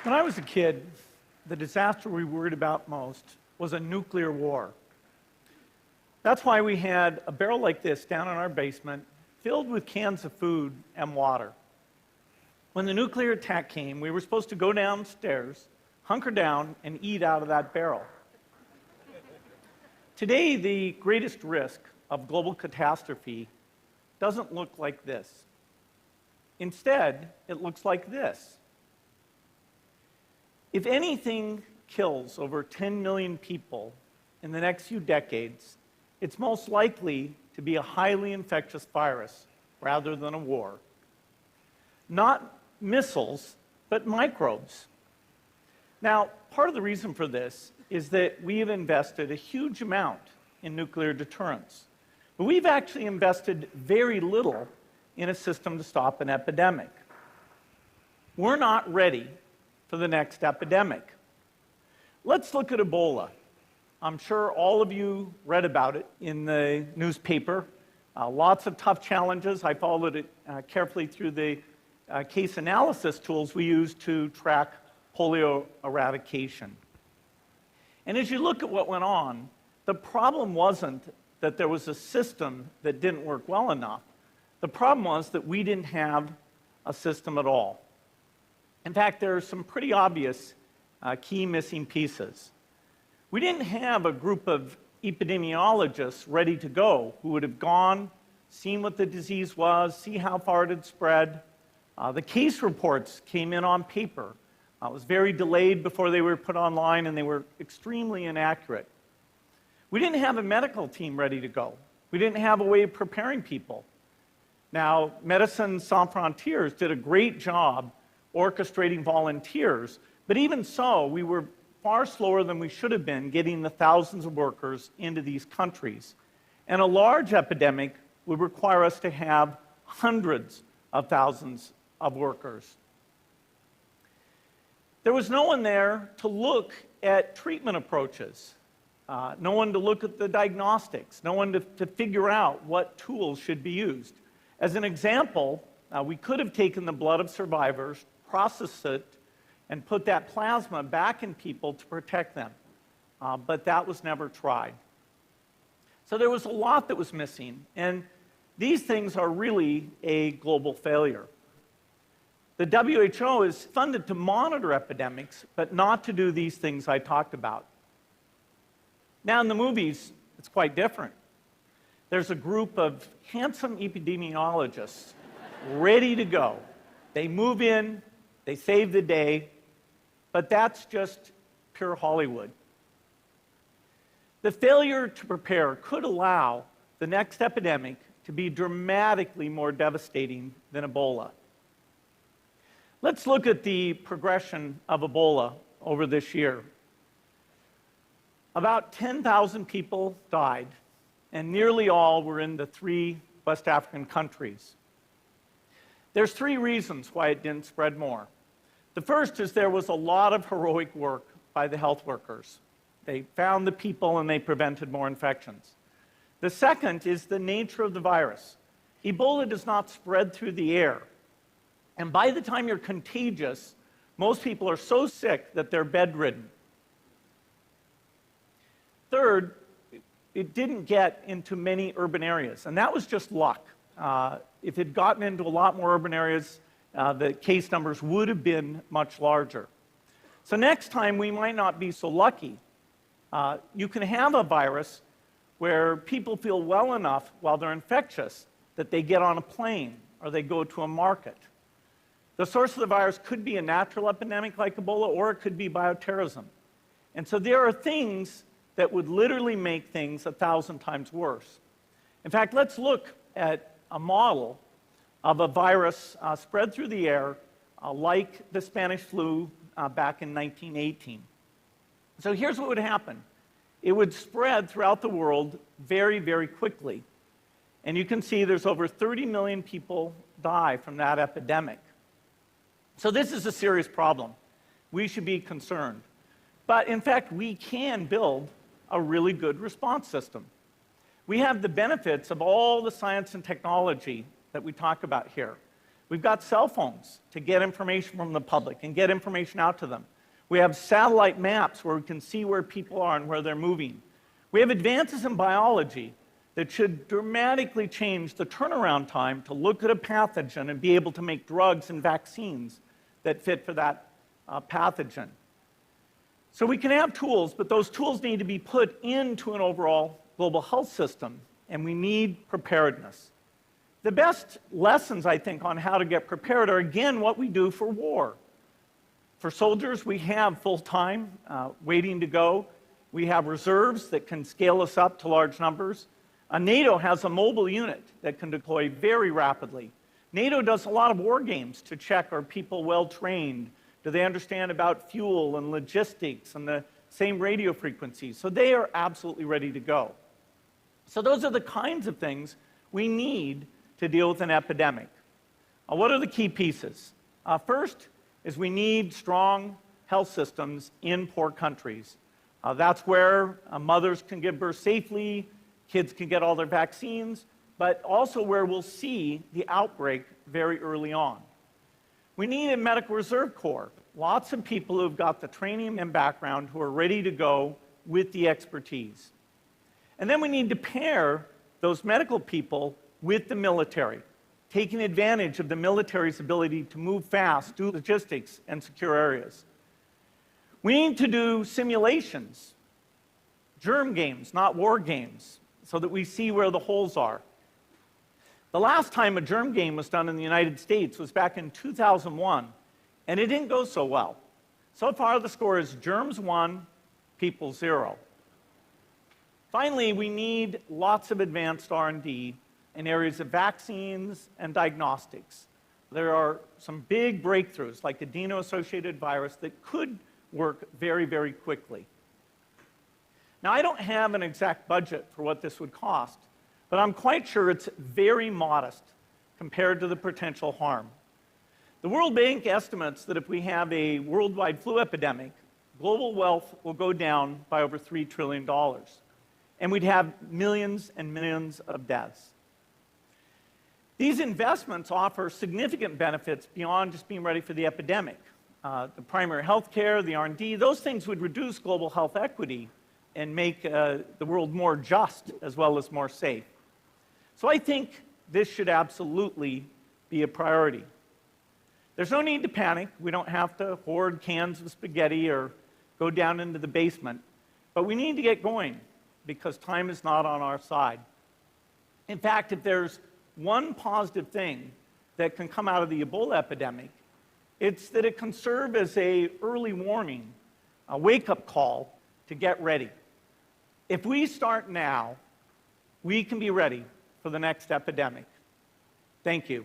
When I was a kid, the disaster we worried about most was a nuclear war. That's why we had a barrel like this down in our basement, filled with cans of food and water. When the nuclear attack came, we were supposed to go downstairs, hunker down, and eat out of that barrel. Today, the greatest risk of global catastrophe doesn't look like this. Instead, it looks like this. If anything kills over 10 million people in the next few decades, it's most likely to be a highly infectious virus rather than a war. Not missiles, but microbes. Now, part of the reason for this is that we have invested a huge amount in nuclear deterrence. But we've actually invested very little in a system to stop an epidemic. We're not ready for the next epidemic. Let's look at Ebola. I'm sure all of you read about it in the newspaper. Lots of tough challenges. I followed it carefully through the case analysis tools we use to track polio eradication. And as you look at what went on, the problem wasn't that there was a system that didn't work well enough. The problem was that we didn't have a system at all. In fact, there are some pretty obvious key missing pieces. We didn't have a group of epidemiologists ready to go who would have gone, seen what the disease was, see how far it had spread. The case reports came in on paper. It was very delayed before they were put online, and they were extremely inaccurate. We didn't have a medical team ready to go. We didn't have a way of preparing people. Now, Médecins Sans Frontières did a great job orchestrating volunteers, but even so, we were far slower than we should have been getting the thousands of workers into these countries. And a large epidemic would require us to have hundreds of thousands of workers. There was no one there to look at treatment approaches, no one to look at the diagnostics, no one to figure out what tools should be used. As an example, we could have taken the blood of survivors, processed it, and put that plasma back in people to protect them. But that was never tried. So there was a lot that was missing, and these things are really a global failure. The WHO is funded to monitor epidemics, but not to do these things I talked about. Now, in the movies, it's quite different. There's a group of handsome epidemiologists ready to go. They move in, they save the day, but that's just pure Hollywood. The failure to prepare could allow the next epidemic to be dramatically more devastating than Ebola. Let's look at the progression of Ebola over this year. About 10,000 people died, and nearly all were in the 3 West African countries. There's 3 reasons why it didn't spread more. The first is there was a lot of heroic work by the health workers. They found the people and they prevented more infections. The second is the nature of the virus. Ebola does not spread through the air. And by the time you're contagious, most people are so sick that they're bedridden. Third, it didn't get into many urban areas, and that was just luck. If it had gotten into a lot more urban areas, the case numbers would have been much larger. So next time, we might not be so lucky. You can have a virus where people feel well enough while they're infectious that they get on a plane or they go to a market. The source of the virus could be a natural epidemic like Ebola, or it could be bioterrorism. And so there are things that would literally make things 1,000 times worse. In fact, let's look at a model of a virus spread through the air like the Spanish flu back in 1918. So here's what would happen. It would spread throughout the world very, very quickly. And you can see there's over 30 million people die from that epidemic. So this is a serious problem. We should be concerned. But in fact, we can build a really good response system. We have the benefits of all the science and technology that we talk about here. We've got cell phones to get information from the public and get information out to them. We have satellite maps where we can see where people are and where they're moving. We have advances in biology that should dramatically change the turnaround time to look at a pathogen and be able to make drugs and vaccines that fit for that pathogen. So we can have tools, but those tools need to be put into an overall global health system, and we need preparedness. The best lessons, I think, on how to get prepared are, again, what we do for war. For soldiers, we have full-time waiting to go. We have reserves that can scale us up to large numbers. NATO has a mobile unit that can deploy very rapidly. NATO does a lot of war games to check, are people well-trained? Do they understand about fuel and logistics and the same radio frequencies? So they are absolutely ready to go. So those are the kinds of things we need to deal with an epidemic. What are the key pieces? First is we need strong health systems in poor countries. That's where mothers can give birth safely, kids can get all their vaccines, but also where we'll see the outbreak very early on. We need a medical reserve corps, lots of people who've got the training and background who are ready to go with the expertise. And then we need to pair those medical people with the military, taking advantage of the military's ability to move fast, do logistics, and secure areas. We need to do simulations, germ games, not war games, so that we see where the holes are. The last time a germ game was done in the United States was back in 2001, and it didn't go so well. So far, the score is germs 1, people 0. Finally, we need lots of advanced R&D in areas of vaccines and diagnostics. There are some big breakthroughs, like adeno-associated virus, that could work very, very quickly. Now, I don't have an exact budget for what this would cost, but I'm quite sure it's very modest compared to the potential harm. The World Bank estimates that if we have a worldwide flu epidemic, global wealth will go down by over $3 trillion, and we'd have millions and millions of deaths. These investments offer significant benefits beyond just being ready for the epidemic. The primary health care, the R&D, those things would reduce global health equity and make the world more just as well as more safe. So I think this should absolutely be a priority. There's no need to panic. We don't have to hoard cans of spaghetti or go down into the basement. But we need to get going because time is not on our side. In fact, if there's one positive thing that can come out of the Ebola epidemic, it's that it can serve as an early warning, a wake-up call to get ready. If we start now, we can be ready for the next epidemic. Thank you.